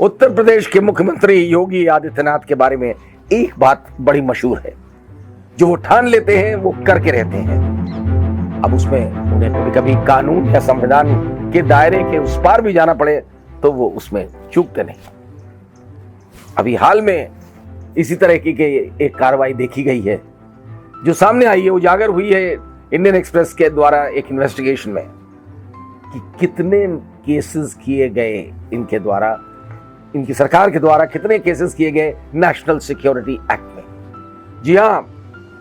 उत्तर प्रदेश के मुख्यमंत्री योगी आदित्यनाथ के बारे में एक बात बड़ी मशहूर है, जो वो ठान लेते हैं वो करके रहते हैं। अब उसमें उन्हें कभी कभी कानून या संविधान के दायरे के उस पार भी जाना पड़े तो वो उसमें चूकते नहीं। अभी हाल में इसी तरह की एक कार्रवाई देखी गई है जो सामने आई है, उजागर हुई है इंडियन एक्सप्रेस के द्वारा एक इन्वेस्टिगेशन में कि कितने केसेस किए गए इनके द्वारा, इनकी सरकार के द्वारा कितने केसेस किए गए नेशनल सिक्योरिटी एक्ट में। जी हां,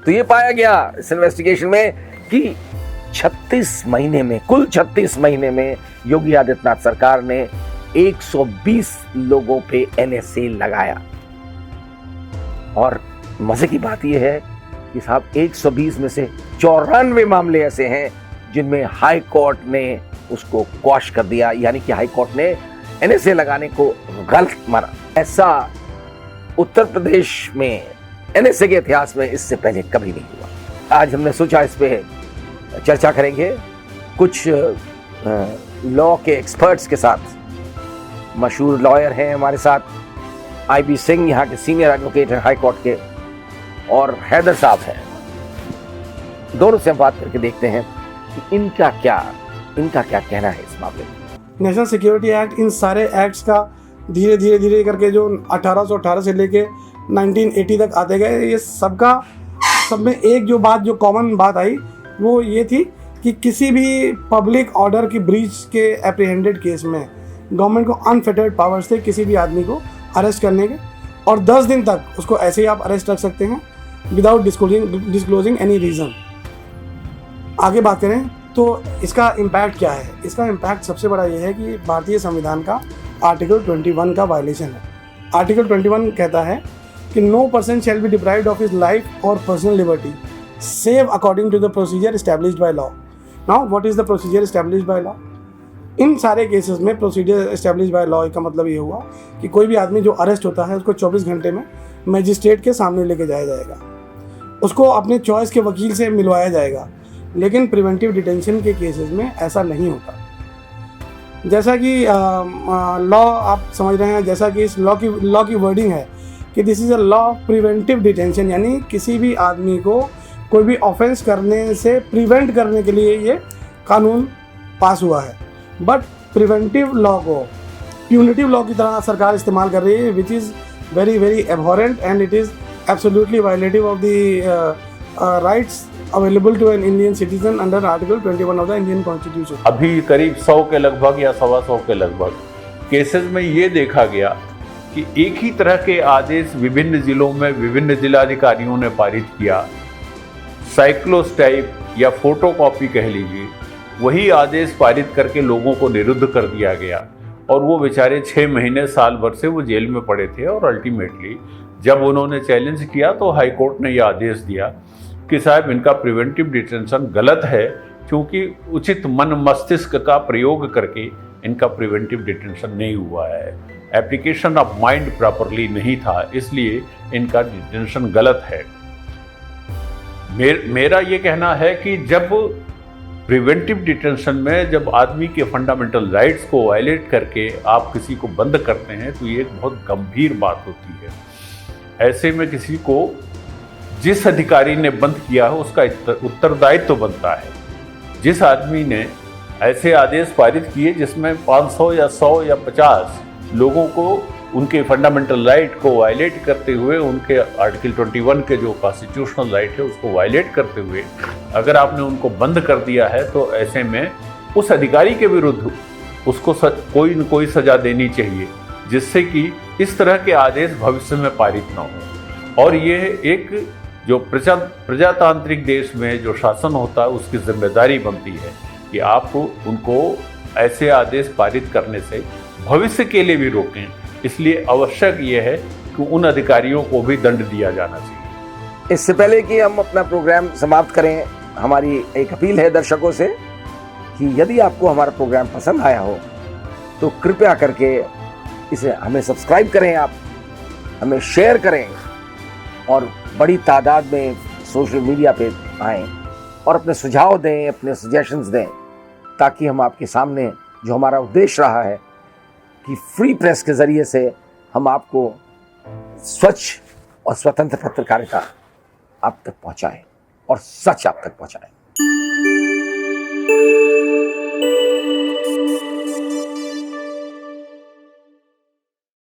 तो ये पाया गया इस इन्वेस्टिगेशन में कि 36 महीने में, कुल 36 महीने में योगी आदित्यनाथ सरकार ने 120 लोगों पे एनएसए लगाया। और मजे की बात यह है कि साहब 120 में से 94 मामले ऐसे हैं जिनमें हाई कोर्ट ने उसको क्वॉश कर दिया, यानी कि हाई कोर्ट ने एनएसए लगाने को गलत माना। ऐसा उत्तर प्रदेश में एनएसए के इतिहास में इससे पहले कभी नहीं हुआ। आज हमने सोचा इस पे चर्चा करेंगे कुछ लॉ के एक्सपर्ट्स के साथ। मशहूर लॉयर हैं हमारे साथ आईबी सिंह, यहाँ के सीनियर एडवोकेट हैं हाई कोर्ट के, और हैदर साहब हैं। दोनों से हम बात करके देखते हैं कि इनका क्या कहना है इस मामले में। नेशनल सिक्योरिटी एक्ट, इन सारे एक्ट्स का धीरे धीरे करके जो 1818 से लेके 1980 तक आते गए, ये सब में एक जो कॉमन बात आई वो ये थी कि किसी भी पब्लिक ऑर्डर की ब्रीच के एप्रीहेंडेड केस में गवर्नमेंट को अनफेटर्ड पावर्स थे किसी भी आदमी को अरेस्ट करने के, और 10 दिन तक उसको ऐसे ही आप अरेस्ट रख सकते हैं विदाउट डिस्क्लोजिंग एनी रीज़न। आगे बात करें तो इसका इम्पैक्ट क्या है। इसका इम्पैक्ट सबसे बड़ा ये है कि भारतीय संविधान का आर्टिकल 21 का वायलेशन है। आर्टिकल 21 कहता है कि no person shall be deprived of his life और personal liberty save according to the procedure established by law. Now what is the procedure established by law? इन सारे केसेस में प्रोसीजर एस्टैब्लिश्ड बाय लॉ का मतलब ये हुआ कि कोई भी आदमी जो अरेस्ट होता है उसको 24 घंटे में मजिस्ट्रेट के सामने लेके जाया जाएगा, उसको अपने चॉइस के वकील से मिलवाया जाएगा। लेकिन प्रिवेंटिव डिटेंशन के केसेस में ऐसा नहीं होता। जैसा कि लॉ आप समझ रहे हैं, जैसा कि इस लॉ की वर्डिंग है कि this is a law of preventive detention, यानी किसी भी आदमी को कोई भी ऑफेंस करने से प्रिवेंट करने के लिए ये कानून पास हुआ है। बट प्रिवेंटिव लॉ को प्यूनिटिव लॉ की तरह सरकार इस्तेमाल कर रही है, which is very very abhorrent and it is absolutely violative of the rights available to an Indian citizen under article 21 of the Indian constitution. अभी करीब 100 के लगभग या 125 के लगभग केसेस में ये देखा गया कि एक ही तरह के आदेश विभिन्न जिलों में विभिन्न जिलाधिकारियों ने पारित किया। साइक्लोस्टाइप या फोटोकॉपी कह लीजिए, वही आदेश पारित करके लोगों को निरुद्ध कर दिया गया और वो बेचारे 6 महीने साल भर से वो जेल में पड़े थे। और अल्टीमेटली जब उन्होंने चैलेंज किया तो हाई कोर्ट ने यह आदेश दिया कि साहब इनका प्रिवेंटिव डिटेंशन गलत है, क्योंकि उचित मन मस्तिष्क का प्रयोग करके इनका प्रिवेंटिव डिटेंशन नहीं हुआ है, एप्लीकेशन ऑफ माइंड प्रॉपरली नहीं था, इसलिए इनका डिटेंशन गलत है। मेरा ये कहना है कि जब प्रिवेंटिव डिटेंशन में जब आदमी के फंडामेंटल राइट्स को वायलेट करके आप किसी को बंद करते हैं तो ये एक बहुत गंभीर बात होती है। ऐसे में किसी को जिस अधिकारी ने बंद किया है उसका उत्तरदायित्व बनता है। जिस आदमी ने ऐसे आदेश पारित किए जिसमें 500 या 100 या 50 लोगों को उनके फंडामेंटल राइट को वायलेट करते हुए, उनके आर्टिकल 21 के जो कॉन्स्टिट्यूशनल राइट है उसको वायलेट करते हुए अगर आपने उनको बंद कर दिया है तो ऐसे में उस अधिकारी के विरुद्ध उसको कोई न कोई सजा देनी चाहिए, जिससे कि इस तरह के आदेश भविष्य में पारित ना हो। और ये एक जो प्रजातांत्रिक देश में जो शासन होता है उसकी जिम्मेदारी बनती है कि आप उनको ऐसे आदेश पारित करने से भविष्य के लिए भी रोकें। इसलिए आवश्यक ये है कि उन अधिकारियों को भी दंड दिया जाना चाहिए। इससे पहले कि हम अपना प्रोग्राम समाप्त करें, हमारी एक अपील है दर्शकों से कि यदि आपको हमारा प्रोग्राम पसंद आया हो तो कृपया करके इसे हमें सब्सक्राइब करें, आप हमें शेयर करें और बड़ी तादाद में सोशल मीडिया पे आएं और अपने सुझाव दें, अपने सजेशंस दें, ताकि हम आपके सामने जो हमारा उद्देश्य रहा है कि फ्री प्रेस के जरिए से हम आपको स्वच्छ और स्वतंत्र पत्रकारिता आप तक पहुंचाएं और सच आप तक पहुंचाएं।